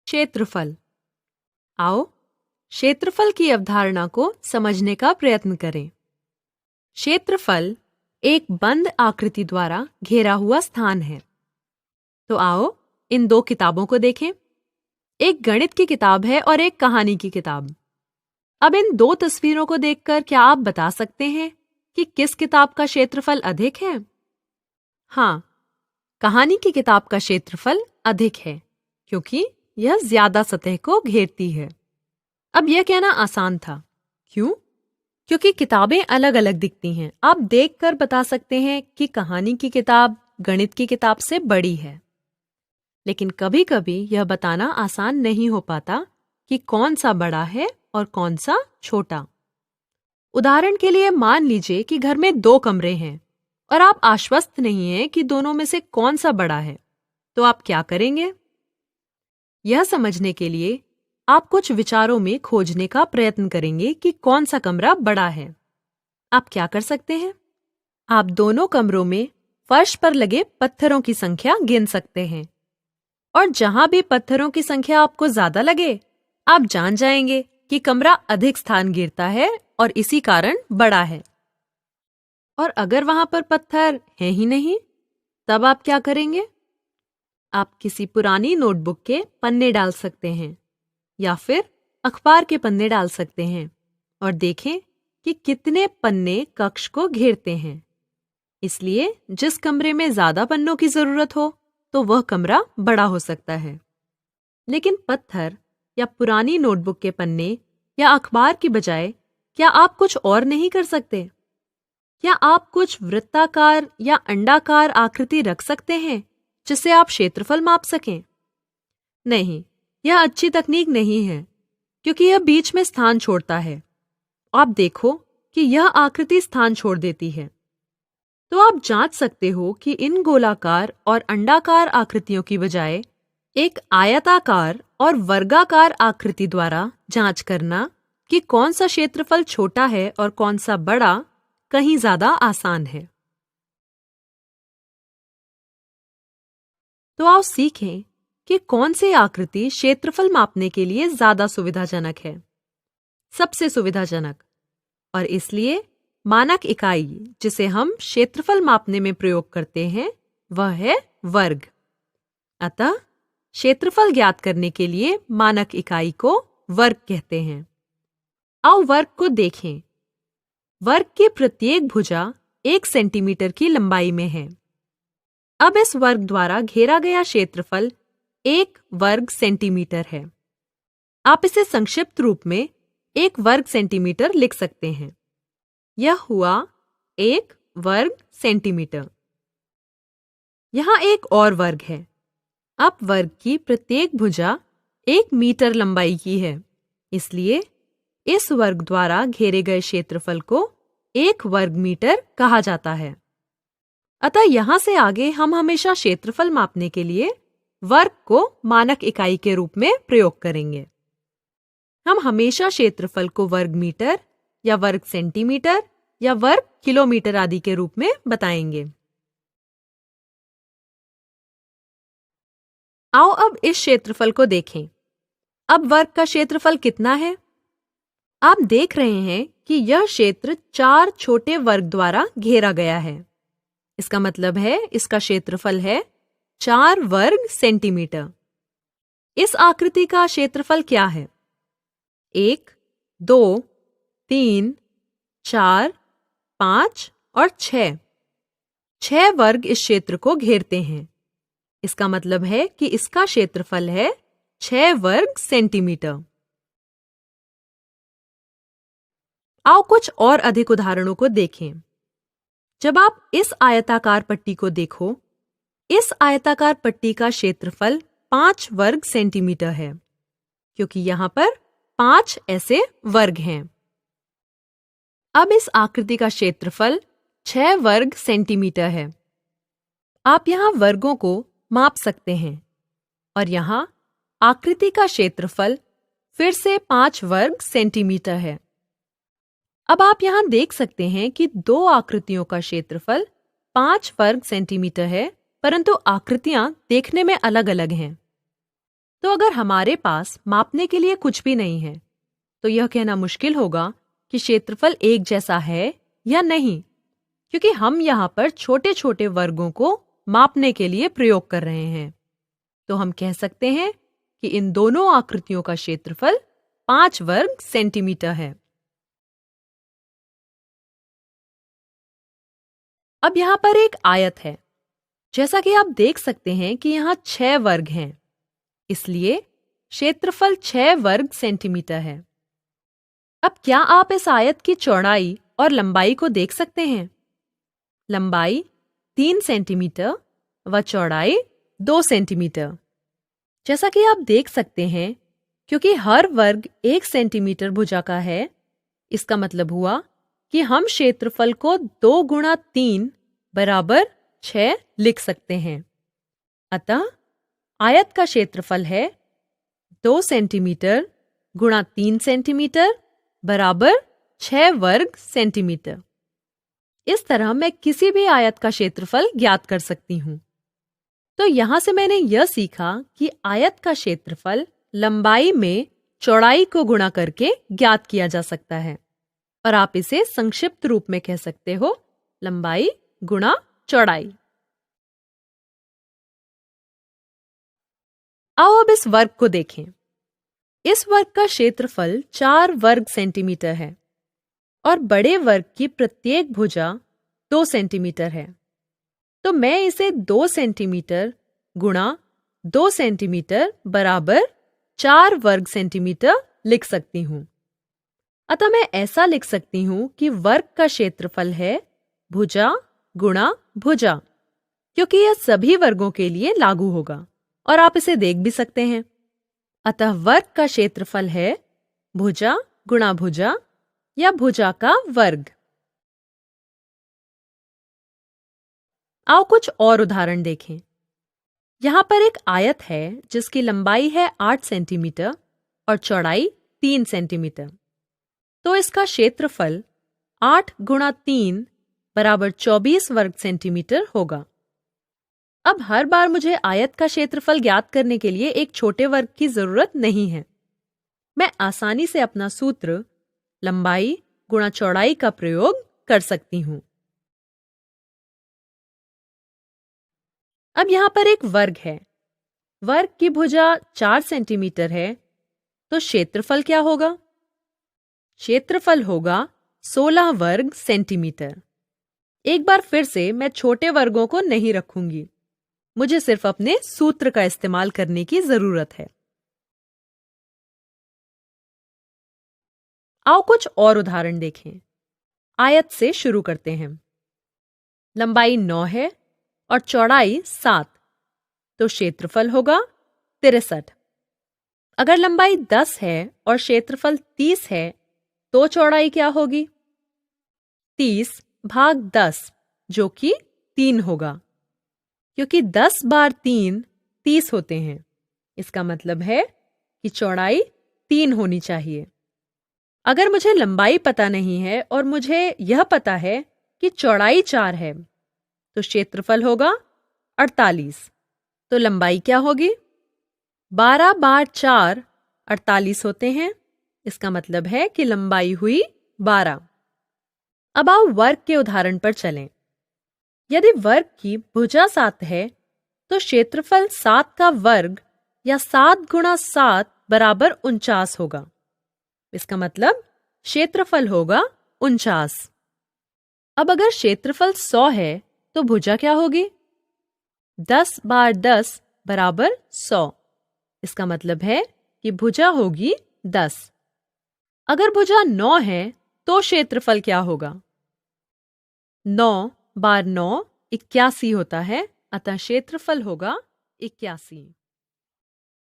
क्षेत्रफल। आओ क्षेत्रफल की अवधारणा को समझने का प्रयत्न करें। क्षेत्रफल एक बंद आकृति द्वारा घेरा हुआ स्थान है। तो आओ इन दो किताबों को देखें। एक गणित की किताब है और एक कहानी की किताब। अब इन दो तस्वीरों को देखकर क्या आप बता सकते हैं कि किस किताब का क्षेत्रफल अधिक है? हाँ, कहानी की किताब का क्षेत्रफल अधिक है क्योंकि यह ज्यादा सतह को घेरती है। अब यह कहना आसान था। क्यों? क्योंकि किताबें अलग अलग दिखती हैं। आप देखकर बता सकते हैं कि कहानी की किताब गणित की किताब से बड़ी है। लेकिन कभी-कभी यह बताना आसान नहीं हो पाता कि कौन सा बड़ा है और कौन सा छोटा। उदाहरण के लिए मान लीजिए कि घर में 2 कमरे हैं और आप आश्वस्त नहीं हैं कि दोनों में से कौन सा बड़ा है। तो आप क्या करेंगे? यह समझने के लिए आप कुछ विचारों में खोजने का प्रयत्न करेंगे कि कौन सा कमरा बड़ा है। आप क्या कर सकते हैं? आप दोनों कमरों में फर्श पर लगे पत्थरों की संख्या गिन सकते हैं और जहां भी पत्थरों की संख्या आपको ज्यादा लगे, आप जान जाएंगे कि कमरा अधिक स्थान घेरता है और इसी कारण बड़ा है। और अगर वहां पर पत्थर है ही नहीं, तब आप क्या करेंगे? आप किसी पुरानी नोटबुक के पन्ने डाल सकते हैं या फिर अखबार के पन्ने डाल सकते हैं और देखें कि कितने पन्ने कक्ष को घेरते हैं। इसलिए जिस कमरे में ज्यादा पन्नों की जरूरत हो तो वह कमरा बड़ा हो सकता है। लेकिन पत्थर या पुरानी नोटबुक के पन्ने या अखबार की बजाय क्या आप कुछ और नहीं कर सकते? क्या आप कुछ वृत्ताकार या अंडाकार आकृति रख सकते हैं जिससे आप क्षेत्रफल माप सकें? नहीं, यह अच्छी तकनीक नहीं है क्योंकि यह बीच में स्थान छोड़ता है। आप देखो कि यह आकृति स्थान छोड़ देती है। तो आप जांच सकते हो कि इन गोलाकार और अंडाकार आकृतियों की बजाय एक आयताकार और वर्गाकार आकृति द्वारा जांच करना कि कौन सा क्षेत्रफल छोटा है और कौन सा बड़ा कहीं ज्यादा आसान है। तो आओ सीखें कि कौन सी आकृति क्षेत्रफल मापने के लिए ज्यादा सुविधाजनक है। सबसे सुविधाजनक और इसलिए मानक इकाई जिसे हम क्षेत्रफल मापने में प्रयोग करते हैं वह है वर्ग। अतः क्षेत्रफल ज्ञात करने के लिए मानक इकाई को वर्ग कहते हैं। आओ वर्ग को देखें। वर्ग की प्रत्येक भुजा 1 सेंटीमीटर की लंबाई में है। अब इस वर्ग द्वारा घेरा गया क्षेत्रफल 1 वर्ग सेंटीमीटर है। आप इसे संक्षिप्त रूप में 1 वर्ग सेंटीमीटर लिख सकते हैं। यह हुआ 1 वर्ग सेंटीमीटर। यहाँ एक और वर्ग है। अब वर्ग की प्रत्येक भुजा 1 मीटर लंबाई की है। इसलिए इस वर्ग द्वारा घेरे गए क्षेत्रफल को 1 वर्ग मीटर कहा जाता है। अतः यहाँ से आगे हम हमेशा क्षेत्रफल मापने के लिए वर्ग को मानक इकाई के रूप में प्रयोग करेंगे। हम हमेशा क्षेत्रफल को वर्ग मीटर या वर्ग सेंटीमीटर या वर्ग किलोमीटर आदि के रूप में बताएंगे। आओ अब इस क्षेत्रफल को देखें। अब वर्ग का क्षेत्रफल कितना है? आप देख रहे हैं कि यह क्षेत्र 4 छोटे वर्ग द्वारा घेरा गया है। इसका मतलब है इसका क्षेत्रफल है 4 वर्ग सेंटीमीटर। इस आकृति का क्षेत्रफल क्या है? 1, 2, 3, 4, 5 और 6। 6 वर्ग इस क्षेत्र को घेरते हैं। इसका मतलब है कि इसका क्षेत्रफल है 6 वर्ग सेंटीमीटर। आओ कुछ और अधिक उदाहरणों को देखें। जब आप इस आयताकार पट्टी को देखो, इस आयताकार पट्टी का क्षेत्रफल 5 वर्ग सेंटीमीटर है क्योंकि यहाँ पर 5 ऐसे वर्ग हैं। अब इस आकृति का क्षेत्रफल 6 वर्ग सेंटीमीटर है। आप यहाँ वर्गों को माप सकते हैं और यहाँ आकृति का क्षेत्रफल फिर से 5 वर्ग सेंटीमीटर है। अब आप यहाँ देख सकते हैं कि 2 आकृतियों का क्षेत्रफल 5 वर्ग सेंटीमीटर है, परंतु आकृतियां देखने में अलग-अलग हैं। तो अगर हमारे पास मापने के लिए कुछ भी नहीं है तो यह कहना मुश्किल होगा कि क्षेत्रफल एक जैसा है या नहीं, क्योंकि हम यहाँ पर छोटे छोटे वर्गों को मापने के लिए प्रयोग कर रहे हैं। तो हम कह सकते हैं कि इन दोनों आकृतियों का क्षेत्रफल 5 वर्ग सेंटीमीटर है। अब यहाँ पर एक आयत है। जैसा कि आप देख सकते हैं कि यहाँ 6 वर्ग हैं, इसलिए क्षेत्रफल 6 वर्ग सेंटीमीटर है। अब क्या आप इस आयत की चौड़ाई और लंबाई को देख सकते हैं? लंबाई 3 सेंटीमीटर व चौड़ाई 2 सेंटीमीटर। जैसा कि आप देख सकते हैं, क्योंकि हर वर्ग 1 सेंटीमीटर भुजा का है, इसका मतलब हुआ कि हम क्षेत्रफल को 2 गुणा 3 बराबर 6 लिख सकते हैं। अतः आयत का क्षेत्रफल है 2 सेंटीमीटर गुणा 3 सेंटीमीटर बराबर 6 वर्ग सेंटीमीटर। इस तरह मैं किसी भी आयत का क्षेत्रफल ज्ञात कर सकती हूँ। तो यहाँ से मैंने यह सीखा कि आयत का क्षेत्रफल लंबाई में चौड़ाई को गुणा करके ज्ञात किया जा सकता है, और आप इसे संक्षिप्त रूप में कह सकते हो लंबाई गुणा चौड़ाई। आओ अब इस वर्ग को देखें। इस वर्ग का क्षेत्रफल 4 वर्ग सेंटीमीटर है और बड़े वर्ग की प्रत्येक भुजा 2 सेंटीमीटर है। तो मैं इसे 2 सेंटीमीटर गुणा 2 सेंटीमीटर बराबर 4 वर्ग सेंटीमीटर लिख सकती हूँ। अतः मैं ऐसा लिख सकती हूँ कि वर्ग का क्षेत्रफल है भुजा गुणा भुजा, क्योंकि यह सभी वर्गों के लिए लागू होगा और आप इसे देख भी सकते हैं। अतः वर्ग का क्षेत्रफल है भुजा गुणा भुजा या भुजा का वर्ग। आओ कुछ और उदाहरण देखें। यहाँ पर एक आयत है जिसकी लंबाई है 8 सेंटीमीटर और चौड़ाई 3 सेंटीमीटर। तो इसका क्षेत्रफल 8 गुणा 3 बराबर 24 वर्ग सेंटीमीटर होगा। अब हर बार मुझे आयत का क्षेत्रफल ज्ञात करने के लिए एक छोटे वर्ग की जरूरत नहीं है। मैं आसानी से अपना सूत्र लंबाई गुणा चौड़ाई का प्रयोग कर सकती हूँ। अब यहाँ पर एक वर्ग है। वर्ग की भुजा 4 सेंटीमीटर है, तो क्षेत्रफल क्या होगा? क्षेत्रफल होगा 16 वर्ग सेंटीमीटर। एक बार फिर से मैं छोटे वर्गों को नहीं रखूंगी, मुझे सिर्फ अपने सूत्र का इस्तेमाल करने की जरूरत है। आओ कुछ और उदाहरण देखें। आयत से शुरू करते हैं। लंबाई 9 है और चौड़ाई 7, तो क्षेत्रफल होगा 63। अगर लंबाई 10 है और क्षेत्रफल 30 है, तो चौड़ाई क्या होगी? 30 भाग 10, जो कि 3 होगा, क्योंकि 10 बार 3 30 होते हैं। इसका मतलब है कि चौड़ाई 3 होनी चाहिए। अगर मुझे लंबाई पता नहीं है और मुझे यह पता है कि चौड़ाई 4 है, तो क्षेत्रफल होगा 48। तो लंबाई क्या होगी? 12 बार 4 48 होते हैं। इसका मतलब है कि लंबाई हुई 12। अब आओ वर्ग के उदाहरण पर चलें। यदि वर्ग की भुजा 7 है, तो क्षेत्रफल 7 का वर्ग या 7 गुणा 7 बराबर 49 होगा। इसका मतलब क्षेत्रफल होगा 49। अब अगर क्षेत्रफल 100 है, तो भुजा क्या होगी? 10 बार 10 बराबर 100। इसका मतलब है कि भुजा होगी 10। अगर भुजा 9 है, तो क्षेत्रफल क्या होगा? 9 बार 9 81 होता है, अतः क्षेत्रफल होगा 81।